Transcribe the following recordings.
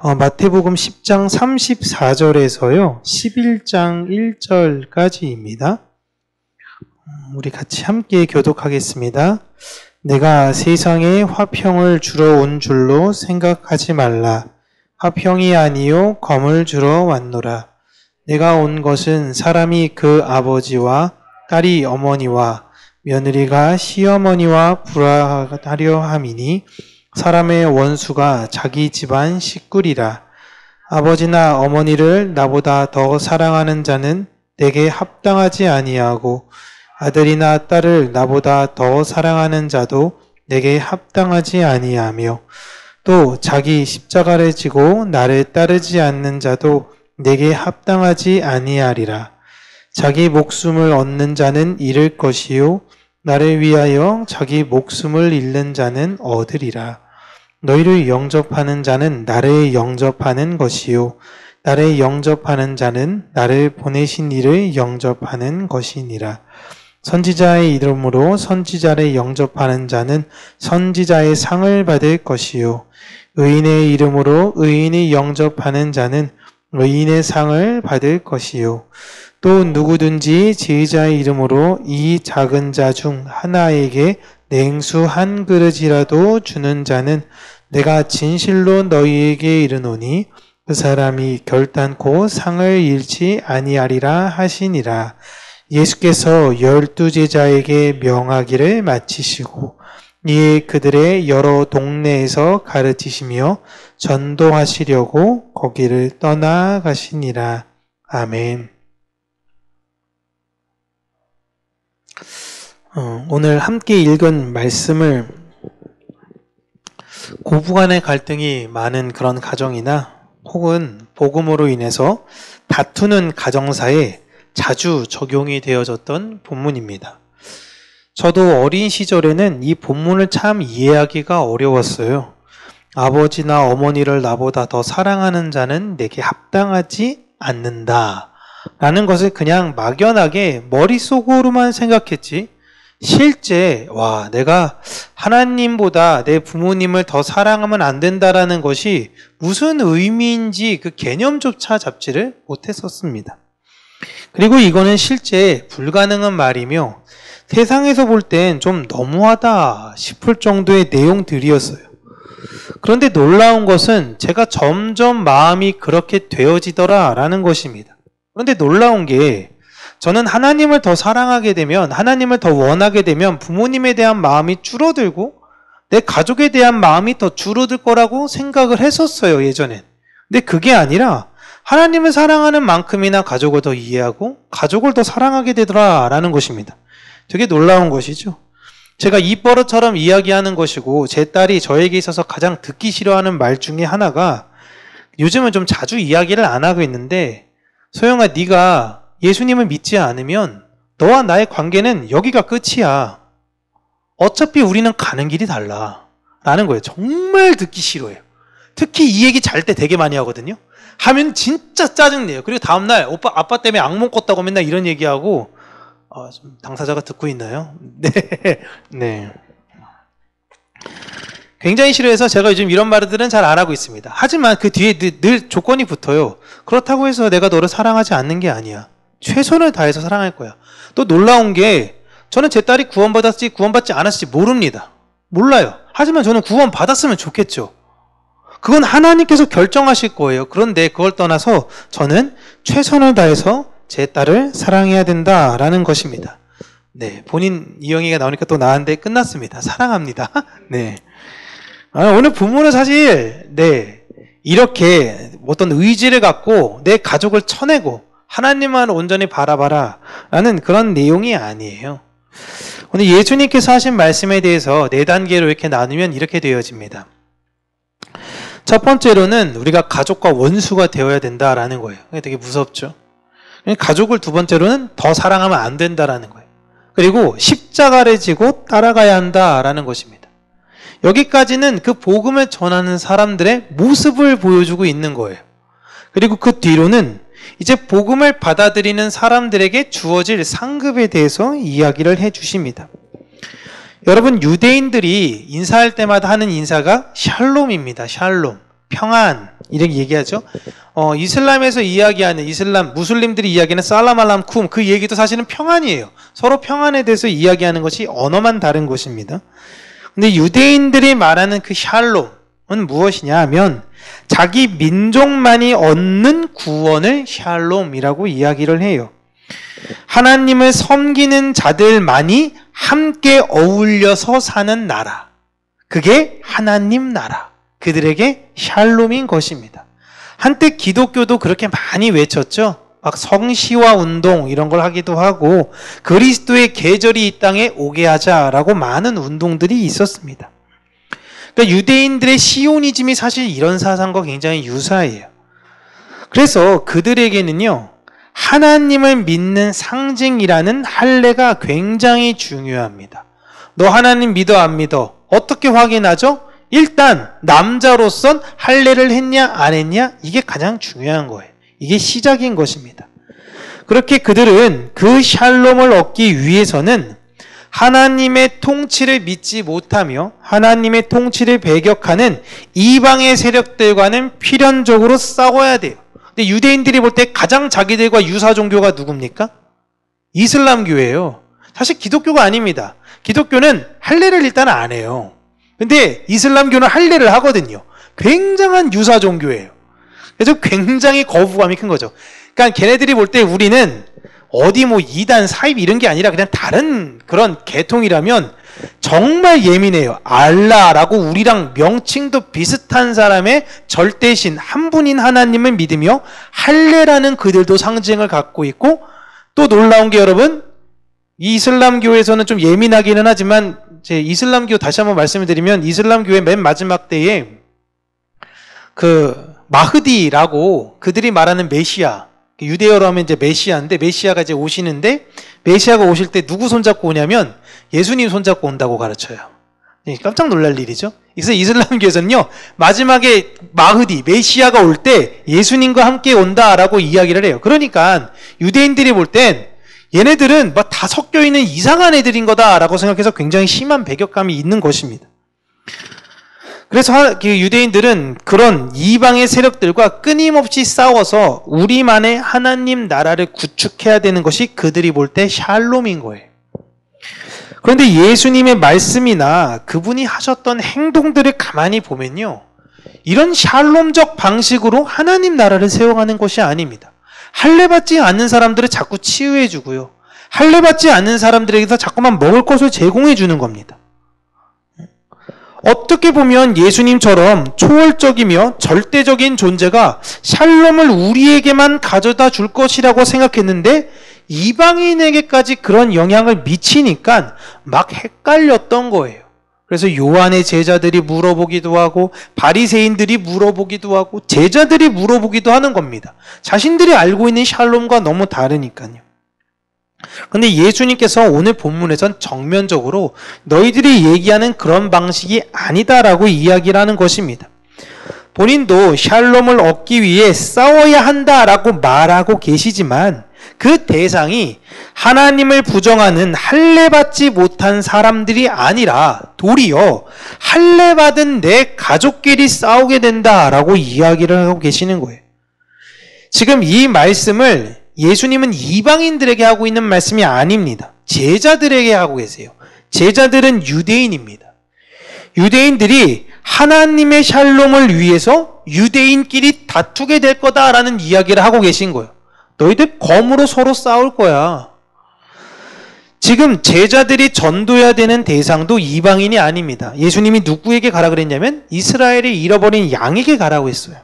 마태복음 10장 34절에서요, 11장 1절까지입니다. 우리 같이 함께 교독하겠습니다. 내가 세상에 화평을 주러 온 줄로 생각하지 말라. 화평이 아니요 검을 주러 왔노라. 내가 온 것은 사람이 그 아버지와 딸이 어머니와 며느리가 시어머니와 불화하려 함이니 사람의 원수가 자기 집안 식구리라. 아버지나 어머니를 나보다 더 사랑하는 자는 내게 합당하지 아니하고 아들이나 딸을 나보다 더 사랑하는 자도 내게 합당하지 아니하며 또 자기 십자가를 지고 나를 따르지 않는 자도 내게 합당하지 아니하리라. 자기 목숨을 얻는 자는 잃을 것이요 나를 위하여 자기 목숨을 잃는 자는 얻으리라. 너희를 영접하는 자는 나를 영접하는 것이요 나를 영접하는 자는 나를 보내신 이를 영접하는 것이니라. 선지자의 이름으로 선지자를 영접하는 자는 선지자의 상을 받을 것이요 의인의 이름으로 의인이 영접하는 자는 의인의 상을 받을 것이요 또 누구든지 제자의 이름으로 이 작은 자 중 하나에게 냉수 한 그릇이라도 주는 자는 내가 진실로 너희에게 이르노니 그 사람이 결단코 상을 잃지 아니하리라 하시니라. 예수께서 12 제자에게 명하기를 마치시고 이에 그들의 여러 동네에서 가르치시며 전도하시려고 거기를 떠나가시니라. 아멘. 오늘 함께 읽은 말씀을 고부간의 갈등이 많은 그런 가정이나 혹은 복음으로 인해서 다투는 가정사에 자주 적용이 되어졌던 본문입니다. 저도 어린 시절에는 이 본문을 참 이해하기가 어려웠어요. 아버지나 어머니를 나보다 더 사랑하는 자는 내게 합당하지 않는다 라는 것을 그냥 막연하게 머릿속으로만 생각했지 실제 내가 하나님보다 내 부모님을 더 사랑하면 안 된다라는 것이 무슨 의미인지 그 개념조차 잡지를 못했었습니다. 그리고 이거는 실제 불가능한 말이며 세상에서 볼 땐 좀 너무하다 싶을 정도의 내용들이었어요. 그런데 놀라운 것은 제가 점점 마음이 그렇게 되어지더라라는 것입니다. 그런데 놀라운 게 저는 하나님을 더 사랑하게 되면, 하나님을 더 원하게 되면 부모님에 대한 마음이 줄어들고 내 가족에 대한 마음이 더 줄어들 거라고 생각을 했었어요, 예전엔. 근데 그게 아니라 하나님을 사랑하는 만큼이나 가족을 더 이해하고 가족을 더 사랑하게 되더라라는 것입니다. 되게 놀라운 것이죠. 제가 입버릇처럼 이야기하는 것이고 제 딸이 저에게 있어서 가장 듣기 싫어하는 말 중에 하나가 요즘은 좀 자주 이야기를 안 하고 있는데 소영아, 네가 예수님을 믿지 않으면 너와 나의 관계는 여기가 끝이야. 어차피 우리는 가는 길이 달라. 라는 거예요. 정말 듣기 싫어해요. 특히 이 얘기 잘 때 되게 많이 하거든요. 하면 진짜 짜증내요. 그리고 다음날 아빠 때문에 악몽 꿨다고 맨날 이런 얘기하고 좀 당사자가 듣고 있나요? 네. 굉장히 싫어해서 제가 요즘 이런 말들은 잘 안 하고 있습니다. 하지만 그 뒤에 늘 조건이 붙어요. 그렇다고 해서 내가 너를 사랑하지 않는 게 아니야. 최선을 다해서 사랑할 거야. 또 놀라운 게 저는 제 딸이 구원받았을지 구원받지 않았을지 모릅니다. 몰라요. 하지만 저는 구원받았으면 좋겠죠. 그건 하나님께서 결정하실 거예요. 그런데 그걸 떠나서 저는 최선을 다해서 제 딸을 사랑해야 된다라는 것입니다. 네, 본인 이영이가 나오니까 또 나한테 끝났습니다. 사랑합니다. 네. 오늘 본문은 사실 이렇게 어떤 의지를 갖고 내 가족을 쳐내고 하나님만 온전히 바라봐라 라는 그런 내용이 아니에요. 오늘 예수님께서 하신 말씀에 대해서 4단계로 이렇게 나누면 이렇게 되어집니다. 첫 번째로는 우리가 가족과 원수가 되어야 된다라는 거예요. 그게 되게 무섭죠. 가족을 두 번째로는 더 사랑하면 안 된다라는 거예요. 그리고 십자가를 지고 따라가야 한다라는 것입니다. 여기까지는 그 복음을 전하는 사람들의 모습을 보여주고 있는 거예요. 그리고 그 뒤로는 이제 복음을 받아들이는 사람들에게 주어질 상급에 대해서 이야기를 해주십니다. 여러분, 유대인들이 인사할 때마다 하는 인사가 샬롬입니다. 샬롬. 평안 이렇게 얘기하죠. 이슬람에서 이야기하는 무슬림들이 이야기하는 살람 알람쿰 그 얘기도 사실은 평안이에요. 서로 평안에 대해서 이야기하는 것이 언어만 다른 것입니다. 근데 유대인들이 말하는 그 샬롬은 무엇이냐 하면 자기 민족만이 얻는 구원을 샬롬이라고 이야기를 해요. 하나님을 섬기는 자들만이 함께 어울려서 사는 나라. 그게 하나님 나라. 그들에게 샬롬인 것입니다. 한때 기독교도 그렇게 많이 외쳤죠. 막 성시화 운동 이런 걸 하기도 하고 그리스도의 계절이 이 땅에 오게 하자라고 많은 운동들이 있었습니다. 그러니까 유대인들의 시오니즘이 사실 이런 사상과 굉장히 유사해요. 그래서 그들에게는요, 하나님을 믿는 상징이라는 할례가 굉장히 중요합니다. 너 하나님 믿어 안 믿어? 어떻게 확인하죠? 일단 남자로선 할례를 했냐 안 했냐 이게 가장 중요한 거예요. 이게 시작인 것입니다. 그렇게 그들은 그 샬롬을 얻기 위해서는 하나님의 통치를 믿지 못하며 하나님의 통치를 배격하는 이방의 세력들과는 필연적으로 싸워야 돼요. 근데 유대인들이 볼 때 가장 자기들과 유사 종교가 누굽니까? 이슬람교예요. 사실 기독교가 아닙니다. 기독교는 할례를 일단 안 해요. 근데 이슬람교는 할례를 하거든요. 굉장한 유사 종교예요. 그래서 굉장히 거부감이 큰 거죠. 그러니까 걔네들이 볼 때 우리는 어디 뭐 이단, 사입 이런 게 아니라 그냥 다른 그런 계통이라면 정말 예민해요. 알라라고 우리랑 명칭도 비슷한 사람의 절대신 한 분인 하나님을 믿으며 할례라는 그들도 상징을 갖고 있고, 또 놀라운 게 여러분, 이 이슬람교에서는 좀 예민하기는 하지만 제 이슬람교 다시 한번 말씀을 드리면 이슬람교의 맨 마지막 때에 그 마흐디라고 그들이 말하는 메시아, 유대어로 하면 이제 메시아인데 메시아가 이제 오시는데 메시아가 오실 때 누구 손잡고 오냐면 예수님 손잡고 온다고 가르쳐요. 깜짝 놀랄 일이죠. 그래서 이슬람교에서는요, 마지막에 마흐디, 메시아가 올 때 예수님과 함께 온다라고 이야기를 해요. 그러니까 유대인들이 볼 땐 얘네들은 막 다 섞여 있는 이상한 애들인 거다라고 생각해서 굉장히 심한 배격감이 있는 것입니다. 그래서 유대인들은 그런 이방의 세력들과 끊임없이 싸워서 우리만의 하나님 나라를 구축해야 되는 것이 그들이 볼 때 샬롬인 거예요. 그런데 예수님의 말씀이나 그분이 하셨던 행동들을 가만히 보면요, 이런 샬롬적 방식으로 하나님 나라를 세워가는 것이 아닙니다. 할례받지 않는 사람들을 자꾸 치유해 주고요, 할례받지 않는 사람들에게서 자꾸만 먹을 것을 제공해 주는 겁니다. 어떻게 보면 예수님처럼 초월적이며 절대적인 존재가 샬롬을 우리에게만 가져다 줄 것이라고 생각했는데 이방인에게까지 그런 영향을 미치니까 막 헷갈렸던 거예요. 그래서 요한의 제자들이 물어보기도 하고 바리새인들이 물어보기도 하고 제자들이 물어보기도 하는 겁니다. 자신들이 알고 있는 샬롬과 너무 다르니까요. 근데 예수님께서 오늘 본문에선 정면적으로 너희들이 얘기하는 그런 방식이 아니다라고 이야기를 하는 것입니다. 본인도 샬롬을 얻기 위해 싸워야 한다라고 말하고 계시지만 그 대상이 하나님을 부정하는 할례받지 못한 사람들이 아니라 도리어 할례받은 내 가족끼리 싸우게 된다라고 이야기를 하고 계시는 거예요. 지금 이 말씀을 예수님은 이방인들에게 하고 있는 말씀이 아닙니다. 제자들에게 하고 계세요. 제자들은 유대인입니다. 유대인들이 하나님의 샬롬을 위해서 유대인끼리 다투게 될 거다라는 이야기를 하고 계신 거예요. 너희들 검으로 서로 싸울 거야. 지금 제자들이 전도해야 되는 대상도 이방인이 아닙니다. 예수님이 누구에게 가라 그랬냐면 이스라엘이 잃어버린 양에게 가라고 했어요.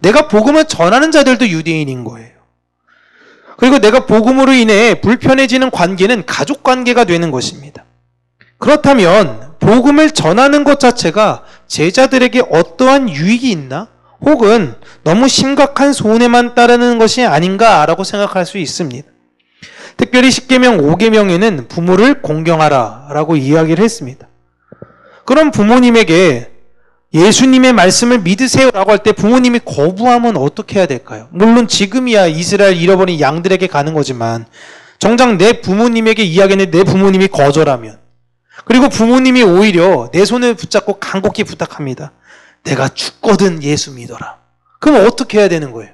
내가 복음을 전하는 자들도 유대인인 거예요. 그리고 내가 복음으로 인해 불편해지는 관계는 가족 관계가 되는 것입니다. 그렇다면 복음을 전하는 것 자체가 제자들에게 어떠한 유익이 있나? 혹은 너무 심각한 손해만 따르는 것이 아닌가라고 생각할 수 있습니다. 특별히 십계명 5계명에는 부모를 공경하라라고 이야기를 했습니다. 그럼 부모님에게 예수님의 말씀을 믿으세요라고 할 때 부모님이 거부하면 어떻게 해야 될까요? 물론 지금이야 이스라엘 잃어버린 양들에게 가는 거지만 정작 내 부모님에게 이야기했는데 내 부모님이 거절하면, 그리고 부모님이 오히려 내 손을 붙잡고 간곡히 부탁합니다. 내가 죽거든 예수 믿어라. 그럼 어떻게 해야 되는 거예요?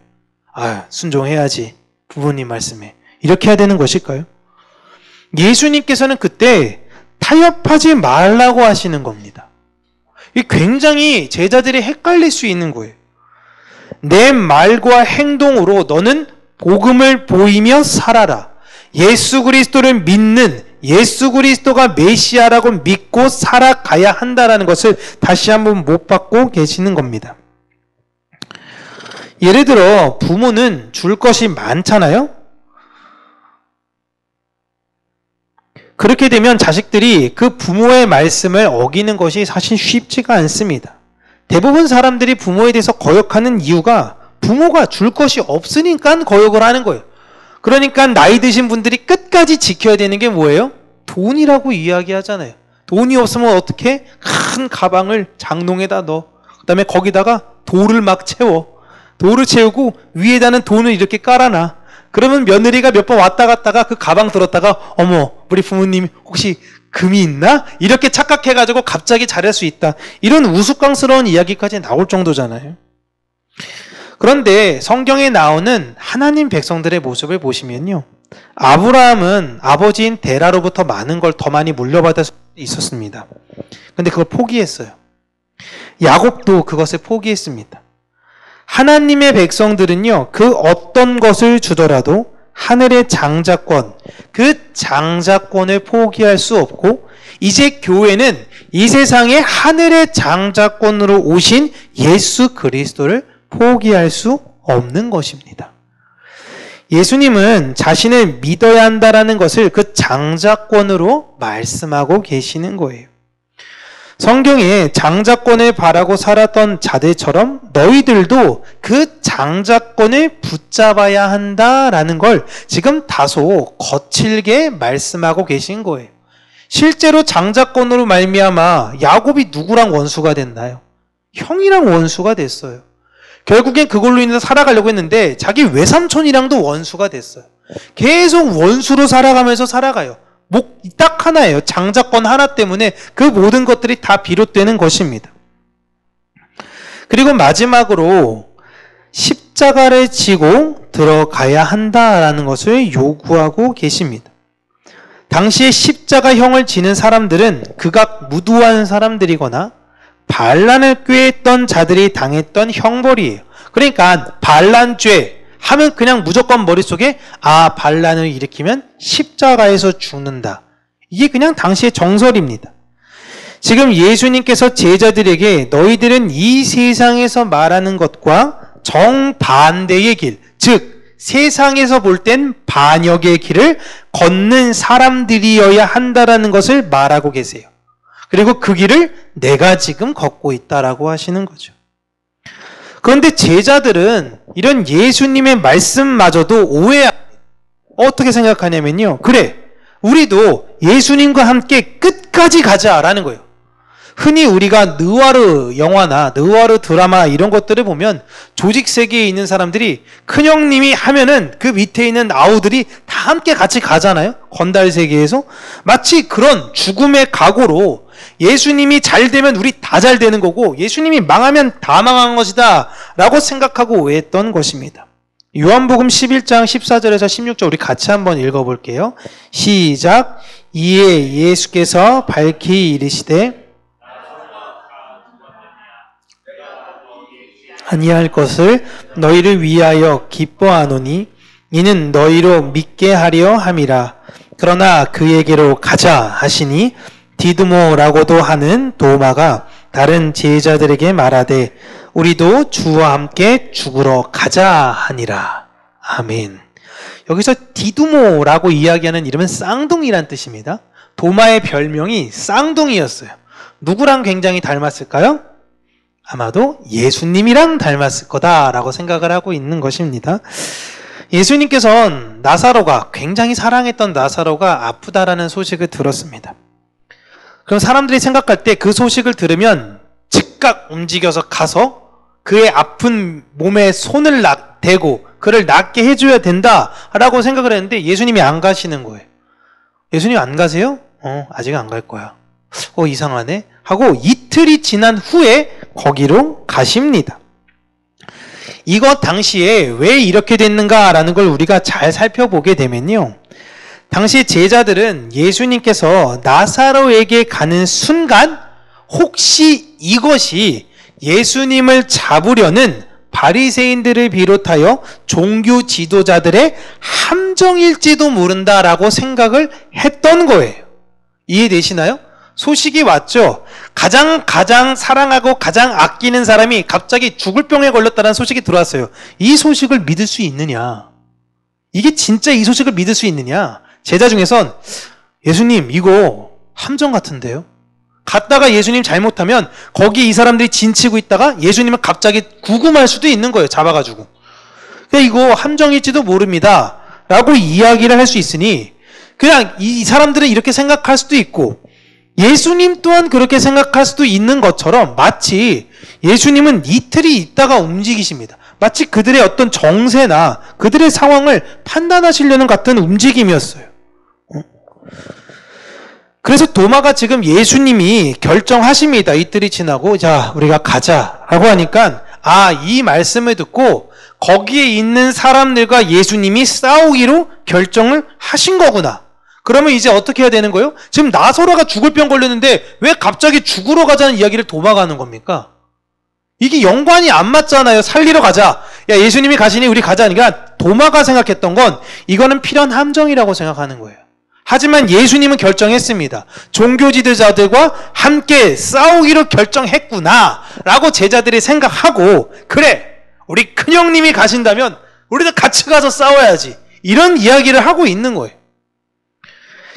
순종해야지. 부모님 말씀에. 이렇게 해야 되는 것일까요? 예수님께서는 그때 타협하지 말라고 하시는 겁니다. 이 굉장히 제자들이 헷갈릴 수 있는 거예요. 내 말과 행동으로 너는 복음을 보이며 살아라. 예수 그리스도를 믿는, 예수 그리스도가 메시아라고 믿고 살아가야 한다라는 것을 다시 한번 못 받고 계시는 겁니다. 예를 들어 부모는 줄 것이 많잖아요. 그렇게 되면 자식들이 그 부모의 말씀을 어기는 것이 사실 쉽지가 않습니다. 대부분 사람들이 부모에 대해서 거역하는 이유가 부모가 줄 것이 없으니까 거역을 하는 거예요. 그러니까 나이 드신 분들이 끝까지 지켜야 되는 게 뭐예요? 돈이라고 이야기하잖아요. 돈이 없으면 어떻게? 큰 가방을 장롱에다 넣어. 그 다음에 거기다가 돌을 막 채워. 돌을 채우고 위에다는 돈을 이렇게 깔아놔. 그러면 며느리가 몇 번 왔다 갔다가 그 가방 들었다가 어머 우리 부모님 혹시 금이 있나? 이렇게 착각해가지고 갑자기 잘할 수 있다. 이런 우스꽝스러운 이야기까지 나올 정도잖아요. 그런데 성경에 나오는 하나님 백성들의 모습을 보시면요. 아브라함은 아버지인 데라로부터 많은 걸 더 많이 물려받을 수 있었습니다. 그런데 그걸 포기했어요. 야곱도 그것을 포기했습니다. 하나님의 백성들은요, 그 어떤 것을 주더라도 하늘의 장자권, 그 장자권을 포기할 수 없고, 이제 교회는 이 세상에 하늘의 장자권으로 오신 예수 그리스도를 포기할 수 없는 것입니다. 예수님은 자신을 믿어야 한다라는 것을 그 장자권으로 말씀하고 계시는 거예요. 성경에 장자권을 바라고 살았던 자들처럼 너희들도 그 장자권을 붙잡아야 한다라는 걸 지금 다소 거칠게 말씀하고 계신 거예요. 실제로 장자권으로 말미암아 야곱이 누구랑 원수가 됐나요? 형이랑 원수가 됐어요. 결국엔 그걸로 인해서 살아가려고 했는데 자기 외삼촌이랑도 원수가 됐어요. 계속 원수로 살아가면서 살아가요. 딱 하나예요. 장자권 하나 때문에 그 모든 것들이 다 비롯되는 것입니다. 그리고 마지막으로 십자가를 지고 들어가야 한다라는 것을 요구하고 계십니다. 당시에 십자가형을 지는 사람들은 극악 무도한 사람들이거나 반란을 꾀했던 자들이 당했던 형벌이에요. 그러니까 반란죄 하면 그냥 무조건 머릿속에 반란을 일으키면 십자가에서 죽는다. 이게 그냥 당시의 정설입니다. 지금 예수님께서 제자들에게 너희들은 이 세상에서 말하는 것과 정반대의 길, 즉 세상에서 볼 땐 반역의 길을 걷는 사람들이어야 한다라는 것을 말하고 계세요. 그리고 그 길을 내가 지금 걷고 있다라고 하시는 거죠. 그런데 제자들은 이런 예수님의 말씀마저도 오해합니다. 어떻게 생각하냐면요. 그래, 우리도 예수님과 함께 끝까지 가자라는 거예요. 흔히 우리가 느와르 영화나 느와르 드라마 이런 것들을 보면 조직 세계에 있는 사람들이 큰형님이 하면은 그 밑에 있는 아우들이 다 함께 같이 가잖아요. 건달 세계에서. 마치 그런 죽음의 각오로 예수님이 잘 되면 우리 다 잘 되는 거고 예수님이 망하면 다 망한 것이다 라고 생각하고 오해했던 것입니다. 요한복음 11장 14절에서 16절 우리 같이 한번 읽어볼게요. 시작. 이에 예수께서 밝히 이르시되 아니할 것을 너희를 위하여 기뻐하노니 이는 너희로 믿게 하려 함이라. 그러나 그에게로 가자 하시니 디두모라고도 하는 도마가 다른 제자들에게 말하되 우리도 주와 함께 죽으러 가자 하니라. 아멘. 여기서 디두모라고 이야기하는 이름은 쌍둥이란 뜻입니다. 도마의 별명이 쌍둥이였어요. 누구랑 굉장히 닮았을까요? 아마도 예수님이랑 닮았을 거다라고 생각을 하고 있는 것입니다. 예수님께서는 나사로가, 굉장히 사랑했던 나사로가 아프다라는 소식을 들었습니다. 그럼 사람들이 생각할 때 그 소식을 들으면 즉각 움직여서 가서 그의 아픈 몸에 손을 대고 그를 낫게 해줘야 된다라고 생각을 했는데 예수님이 안 가시는 거예요. 예수님 안 가세요? 아직 안 갈 거야. 이상하네 하고 이틀이 지난 후에 거기로 가십니다. 이것 당시에 왜 이렇게 됐는가라는 걸 우리가 잘 살펴보게 되면요. 당시 제자들은 예수님께서 나사로에게 가는 순간 혹시 이것이 예수님을 잡으려는 바리새인들을 비롯하여 종교 지도자들의 함정일지도 모른다라고 생각을 했던 거예요. 이해되시나요? 소식이 왔죠. 가장 사랑하고 가장 아끼는 사람이 갑자기 죽을 병에 걸렸다는 소식이 들어왔어요. 이 소식을 믿을 수 있느냐? 이게 진짜 이 소식을 믿을 수 있느냐? 제자 중에선 예수님 이거 함정 같은데요? 갔다가 예수님 잘못하면 거기 이 사람들이 진치고 있다가 예수님을 갑자기 구금할 수도 있는 거예요. 잡아가지고. 이거 함정일지도 모릅니다 라고 이야기를 할 수 있으니 그냥 이 사람들은 이렇게 생각할 수도 있고 예수님 또한 그렇게 생각할 수도 있는 것처럼 마치 예수님은 이틀이 있다가 움직이십니다. 마치 그들의 어떤 정세나 그들의 상황을 판단하시려는 같은 움직임이었어요. 그래서 도마가 지금 예수님이 결정하십니다. 이틀이 지나고 자 우리가 가자라고 하니까 이 말씀을 듣고 거기에 있는 사람들과 예수님이 싸우기로 결정을 하신 거구나. 그러면 이제 어떻게 해야 되는 거예요? 지금 나사로가 죽을 병 걸렸는데 왜 갑자기 죽으러 가자는 이야기를 도마가 하는 겁니까? 이게 연관이 안 맞잖아요. 살리러 가자. 야 예수님이 가시니 우리 가자니까 도마가 생각했던 건 이거는 필연 함정이라고 생각하는 거예요. 하지만 예수님은 결정했습니다. 종교 지도자들과 함께 싸우기로 결정했구나 라고 제자들이 생각하고 그래 우리 큰형님이 가신다면 우리도 같이 가서 싸워야지 이런 이야기를 하고 있는 거예요.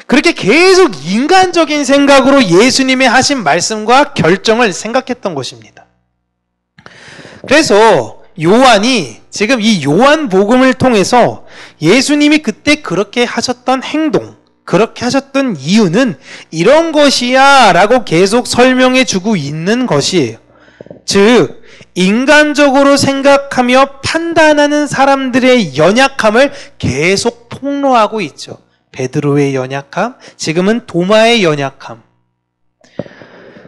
그렇게 계속 인간적인 생각으로 예수님의 하신 말씀과 결정을 생각했던 것입니다. 그래서 요한이 지금 이 요한복음을 통해서 예수님이 그때 그렇게 하셨던 행동, 그렇게 하셨던 이유는 이런 것이야 라고 계속 설명해 주고 있는 것이에요. 즉 인간적으로 생각하며 판단하는 사람들의 연약함을 계속 폭로하고 있죠. 베드로의 연약함, 지금은 도마의 연약함.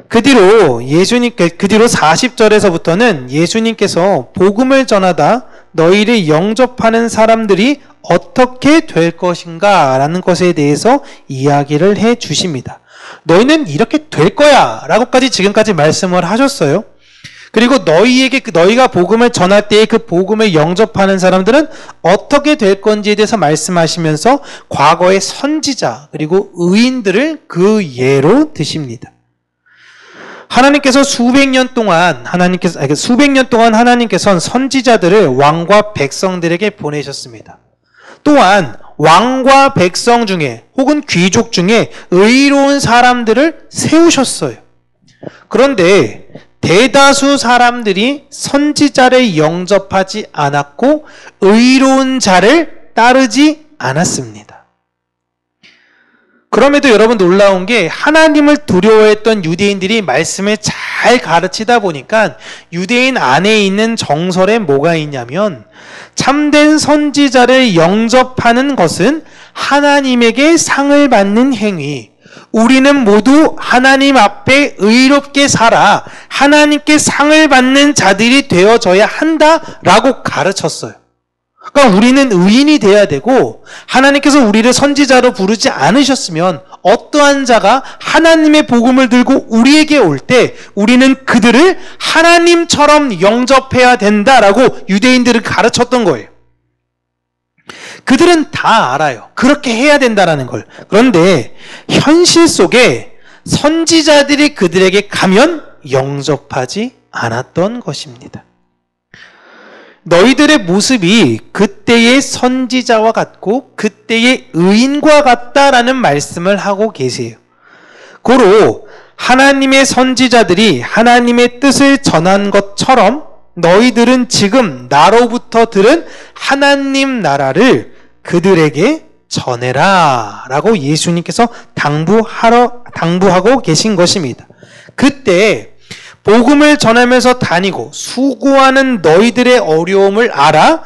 그 뒤로 40절에서부터는 예수님께서 복음을 전하다 너희를 영접하는 사람들이 어떻게 될 것인가 라는 것에 대해서 이야기를 해 주십니다. 너희는 이렇게 될 거야 라고까지 지금까지 말씀을 하셨어요. 그리고 너희가 복음을 전할 때에 그 복음을 영접하는 사람들은 어떻게 될 건지에 대해서 말씀하시면서 과거의 선지자 그리고 의인들을 그 예로 드십니다. 하나님께서 수백 년 동안 하나님께서는 선지자들을 왕과 백성들에게 보내셨습니다. 또한 왕과 백성 중에 혹은 귀족 중에 의로운 사람들을 세우셨어요. 그런데 대다수 사람들이 선지자를 영접하지 않았고 의로운 자를 따르지 않았습니다. 그럼에도 여러분 놀라운 게 하나님을 두려워했던 유대인들이 말씀을 잘 가르치다 보니까 유대인 안에 있는 정설에 뭐가 있냐면 참된 선지자를 영접하는 것은 하나님에게 상을 받는 행위, 우리는 모두 하나님 앞에 의롭게 살아 하나님께 상을 받는 자들이 되어져야 한다라고 가르쳤어요. 그러니까 우리는 의인이 돼야 되고 하나님께서 우리를 선지자로 부르지 않으셨으면 어떠한 자가 하나님의 복음을 들고 우리에게 올 때 우리는 그들을 하나님처럼 영접해야 된다라고 유대인들을 가르쳤던 거예요. 그들은 다 알아요. 그렇게 해야 된다라는 걸. 그런데 현실 속에 선지자들이 그들에게 가면 영접하지 않았던 것입니다. 너희들의 모습이 그때의 선지자와 같고 그때의 의인과 같다라는 말씀을 하고 계세요. 고로 하나님의 선지자들이 하나님의 뜻을 전한 것처럼 너희들은 지금 나로부터 들은 하나님 나라를 그들에게 전해라 라고 예수님께서 당부하고 계신 것입니다. 그때 복음을 전하면서 다니고 수고하는 너희들의 어려움을 알아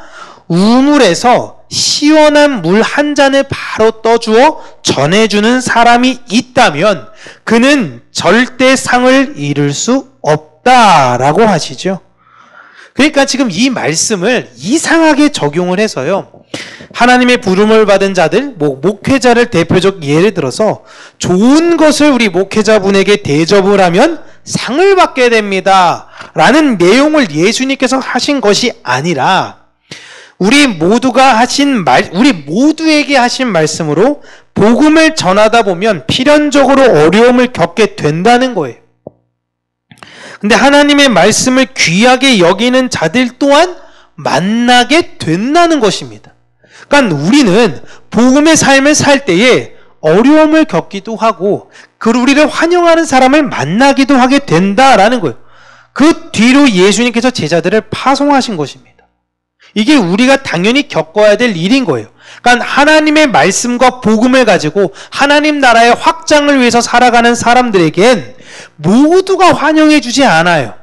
우물에서 시원한 물 한 잔을 바로 떠주어 전해주는 사람이 있다면 그는 절대 상을 잃을 수 없다라고 하시죠. 그러니까 지금 이 말씀을 이상하게 적용을 해서요. 하나님의 부름을 받은 자들, 목회자를 대표적 예를 들어서 좋은 것을 우리 목회자분에게 대접을 하면 상을 받게 됩니다. 라는 내용을 예수님께서 하신 것이 아니라 우리 모두에게 하신 말씀으로 복음을 전하다 보면 필연적으로 어려움을 겪게 된다는 거예요. 근데 하나님의 말씀을 귀하게 여기는 자들 또한 만나게 된다는 것입니다. 그러니까 우리는 복음의 삶을 살 때에 어려움을 겪기도 하고 우리를 환영하는 사람을 만나기도 하게 된다라는 거예요. 그 뒤로 예수님께서 제자들을 파송하신 것입니다. 이게 우리가 당연히 겪어야 될 일인 거예요. 그러니까 하나님의 말씀과 복음을 가지고 하나님 나라의 확장을 위해서 살아가는 사람들에겐 모두가 환영해 주지 않아요.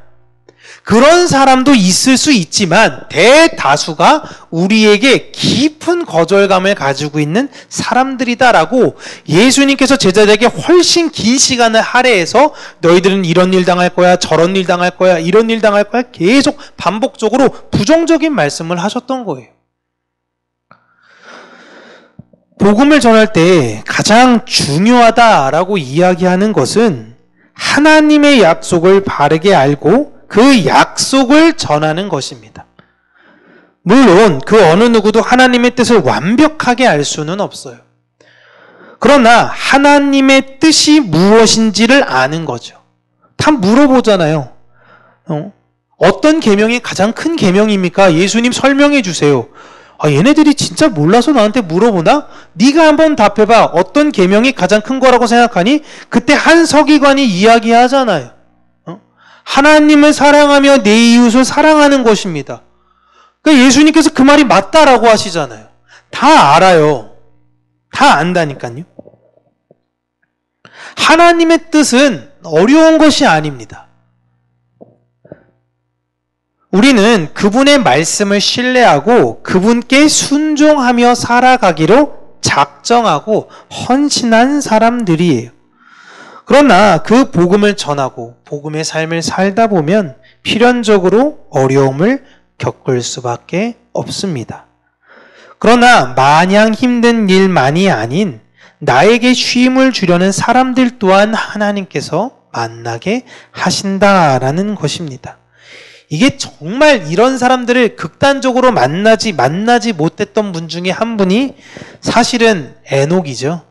그런 사람도 있을 수 있지만 대다수가 우리에게 깊은 거절감을 가지고 있는 사람들이다라고 예수님께서 제자들에게 훨씬 긴 시간을 할애해서 너희들은 이런 일 당할 거야, 저런 일 당할 거야, 이런 일 당할 거야 계속 반복적으로 부정적인 말씀을 하셨던 거예요. 복음을 전할 때 가장 중요하다라고 이야기하는 것은 하나님의 약속을 바르게 알고 그 약속을 전하는 것입니다. 물론 그 어느 누구도 하나님의 뜻을 완벽하게 알 수는 없어요. 그러나 하나님의 뜻이 무엇인지를 아는 거죠. 다 물어보잖아요. 어떤 계명이 가장 큰 계명입니까? 예수님 설명해 주세요. 얘네들이 진짜 몰라서 나한테 물어보나? 네가 한번 답해봐. 어떤 계명이 가장 큰 거라고 생각하니? 그때 한 서기관이 이야기하잖아요. 하나님을 사랑하며 내 이웃을 사랑하는 것입니다. 그러니까 예수님께서 그 말이 맞다라고 하시잖아요. 다 알아요. 다 안다니까요. 하나님의 뜻은 어려운 것이 아닙니다. 우리는 그분의 말씀을 신뢰하고 그분께 순종하며 살아가기로 작정하고 헌신한 사람들이에요. 그러나 그 복음을 전하고 복음의 삶을 살다 보면 필연적으로 어려움을 겪을 수밖에 없습니다. 그러나 마냥 힘든 일만이 아닌 나에게 쉼을 주려는 사람들 또한 하나님께서 만나게 하신다라는 것입니다. 이게 정말 이런 사람들을 극단적으로 만나지 못했던 분 중에 한 분이 사실은 에녹이죠.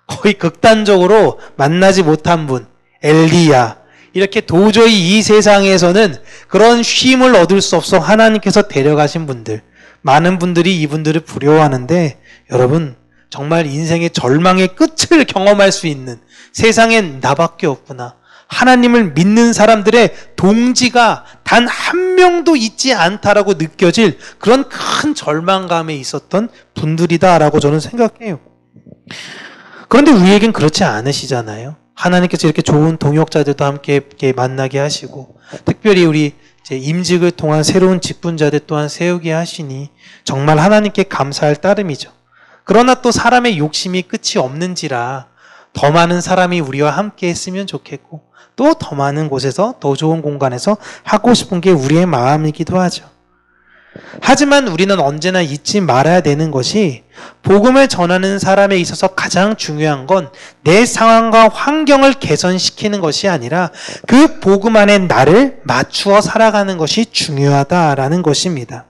거의 극단적으로 만나지 못한 분, 엘리야. 이렇게 도저히 이 세상에서는 그런 쉼을 얻을 수 없어 하나님께서 데려가신 분들, 많은 분들이 이분들을 부러워하는데 여러분 정말 인생의 절망의 끝을 경험할 수 있는 세상엔 나밖에 없구나. 하나님을 믿는 사람들의 동지가 단 한 명도 있지 않다라고 느껴질 그런 큰 절망감에 있었던 분들이다라고 저는 생각해요. 그런데 우리에겐 그렇지 않으시잖아요. 하나님께서 이렇게 좋은 동역자들도 함께 이렇게 만나게 하시고 특별히 우리 임직을 통한 새로운 직분자들 또한 세우게 하시니 정말 하나님께 감사할 따름이죠. 그러나 또 사람의 욕심이 끝이 없는지라 더 많은 사람이 우리와 함께 했으면 좋겠고 또 더 많은 곳에서 더 좋은 공간에서 하고 싶은 게 우리의 마음이기도 하죠. 하지만 우리는 언제나 잊지 말아야 되는 것이 복음을 전하는 사람에 있어서 가장 중요한 건 내 상황과 환경을 개선시키는 것이 아니라 그 복음 안에 나를 맞추어 살아가는 것이 중요하다라는 것입니다.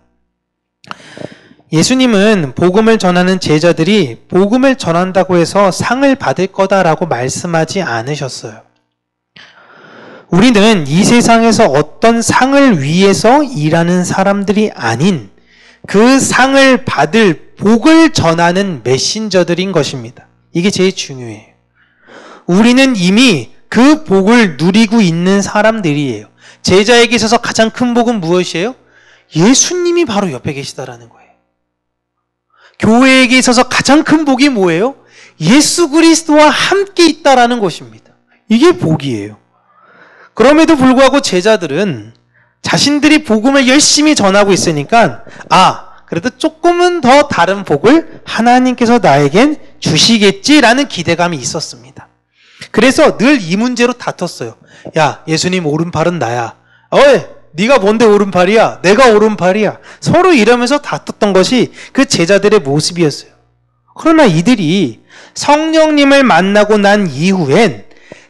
예수님은 복음을 전하는 제자들이 복음을 전한다고 해서 상을 받을 거다라고 말씀하지 않으셨어요. 우리는 이 세상에서 어떤 상을 위해서 일하는 사람들이 아닌 그 상을 받을 복을 전하는 메신저들인 것입니다. 이게 제일 중요해요. 우리는 이미 그 복을 누리고 있는 사람들이에요. 제자에게 있어서 가장 큰 복은 무엇이에요? 예수님이 바로 옆에 계시다라는 거예요. 교회에게 있어서 가장 큰 복이 뭐예요? 예수 그리스도와 함께 있다라는 것입니다. 이게 복이에요. 그럼에도 불구하고 제자들은 자신들이 복음을 열심히 전하고 있으니까 그래도 조금은 더 다른 복을 하나님께서 나에겐 주시겠지라는 기대감이 있었습니다. 그래서 늘 이 문제로 다퉜어요. 야, 예수님 오른팔은 나야. 어이, 네가 뭔데 오른팔이야? 내가 오른팔이야. 서로 이러면서 다퉜던 것이 그 제자들의 모습이었어요. 그러나 이들이 성령님을 만나고 난 이후엔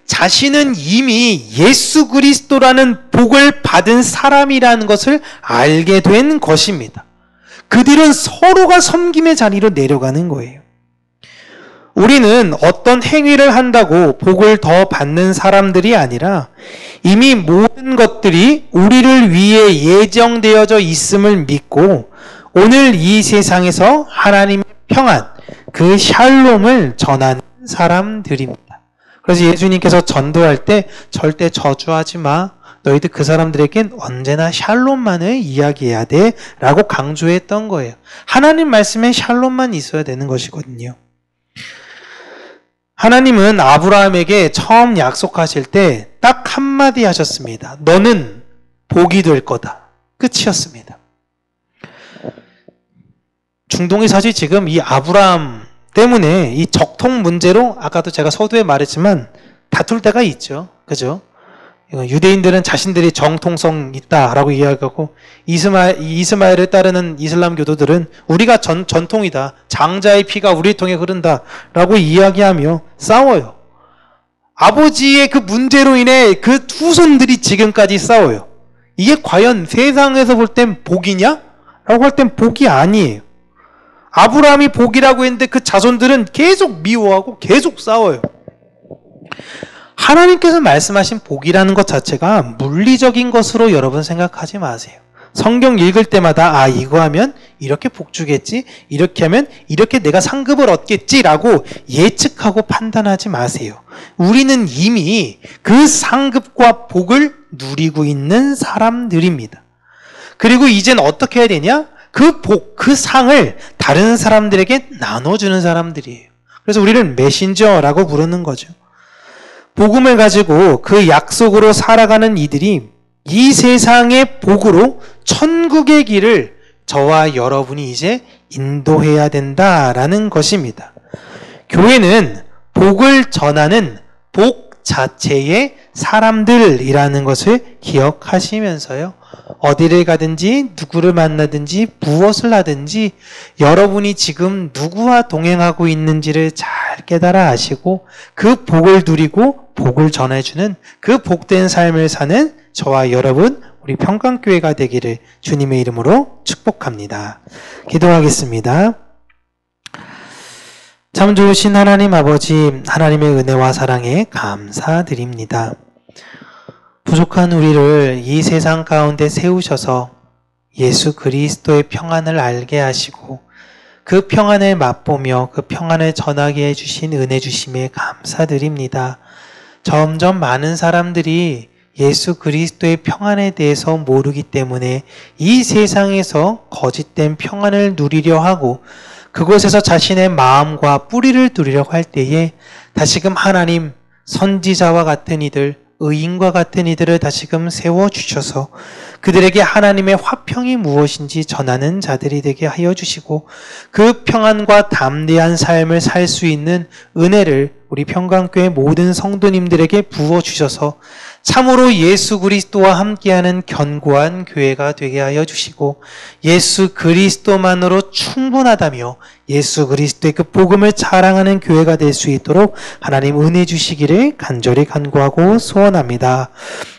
자신은 이미 예수 그리스도라는 복을 받은 사람이라는 것을 알게 된 것입니다. 그들은 서로가 섬김의 자리로 내려가는 거예요. 우리는 어떤 행위를 한다고 복을 더 받는 사람들이 아니라 이미 모든 것들이 우리를 위해 예정되어져 있음을 믿고 오늘 이 세상에서 하나님의 평안, 그 샬롬을 전하는 사람들입니다. 그래서 예수님께서 전도할 때 절대 저주하지 마. 너희들 그 사람들에겐 언제나 샬롬만을 이야기해야 돼. 라고 강조했던 거예요. 하나님 말씀에 샬롬만 있어야 되는 것이거든요. 하나님은 아브라함에게 처음 약속하실 때 딱 한마디 하셨습니다. 너는 복이 될 거다. 끝이었습니다. 중동이 사실 지금 이 아브라함 때문에 이 적통 문제로 아까도 제가 서두에 말했지만 다툴 때가 있죠. 그죠? 유대인들은 자신들이 정통성 있다라고 이야기하고 이스마엘을 따르는 이슬람 교도들은 우리가 전통이다. 장자의 피가 우리 통해 흐른다라고 이야기하며 싸워요. 아버지의 그 문제로 인해 그 후손들이 지금까지 싸워요. 이게 과연 세상에서 볼 땐 복이냐? 라고 할 땐 복이 아니에요. 아브라함이 복이라고 했는데 그 자손들은 계속 미워하고 계속 싸워요. 하나님께서 말씀하신 복이라는 것 자체가 물리적인 것으로 여러분 생각하지 마세요. 성경 읽을 때마다 이거 하면 이렇게 복 주겠지, 이렇게 하면 이렇게 내가 상급을 얻겠지라고 예측하고 판단하지 마세요. 우리는 이미 그 상급과 복을 누리고 있는 사람들입니다. 그리고 이젠 어떻게 해야 되냐? 그 복, 그 상을 다른 사람들에게 나눠주는 사람들이에요. 그래서 우리는 메신저라고 부르는 거죠. 복음을 가지고 그 약속으로 살아가는 이들이 이 세상의 복으로 천국의 길을 저와 여러분이 이제 인도해야 된다라는 것입니다. 교회는 복을 전하는 복 자체의 사람들이라는 것을 기억하시면서요. 어디를 가든지 누구를 만나든지 무엇을 하든지 여러분이 지금 누구와 동행하고 있는지를 잘 깨달아 아시고 그 복을 누리고 복을 전해주는 그 복된 삶을 사는 저와 여러분 우리 평강교회가 되기를 주님의 이름으로 축복합니다. 기도하겠습니다. 참 좋으신 하나님 아버지, 하나님의 은혜와 사랑에 감사드립니다. 부족한 우리를 이 세상 가운데 세우셔서 예수 그리스도의 평안을 알게 하시고 그 평안을 맛보며 그 평안을 전하게 해주신 은혜 주심에 감사드립니다. 점점 많은 사람들이 예수 그리스도의 평안에 대해서 모르기 때문에 이 세상에서 거짓된 평안을 누리려 하고 그곳에서 자신의 마음과 뿌리를 두리려고 할 때에 다시금 하나님 선지자와 같은 이들, 의인과 같은 이들을 다시금 세워주셔서 그들에게 하나님의 화평이 무엇인지 전하는 자들이 되게 하여 주시고 그 평안과 담대한 삶을 살 수 있는 은혜를 우리 평강교회 모든 성도님들에게 부어주셔서 참으로 예수 그리스도와 함께하는 견고한 교회가 되게 하여 주시고 예수 그리스도만으로 충분하다며 예수 그리스도의 그 복음을 자랑하는 교회가 될 수 있도록 하나님 은혜 주시기를 간절히 간구하고 소원합니다.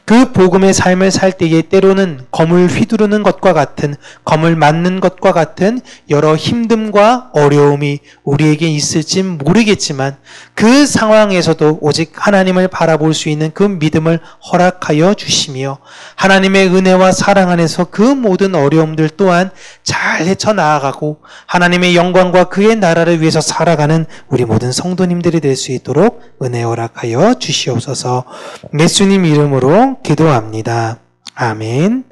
그 복음의 삶을 살 때에 때로는 검을 휘두르는 것과 같은, 검을 맞는 것과 같은 여러 힘듦과 어려움이 우리에게 있을지 모르겠지만 그 상황에서도 오직 하나님을 바라볼 수 있는 그 믿음을 허락하여 주시며 하나님의 은혜와 사랑 안에서 그 모든 어려움들 또한 잘 헤쳐나아가고 하나님의 영광과 그의 나라를 위해서 살아가는 우리 모든 성도님들이 될 수 있도록 은혜 허락하여 주시옵소서. 예수님 이름으로 기도합니다. 아멘.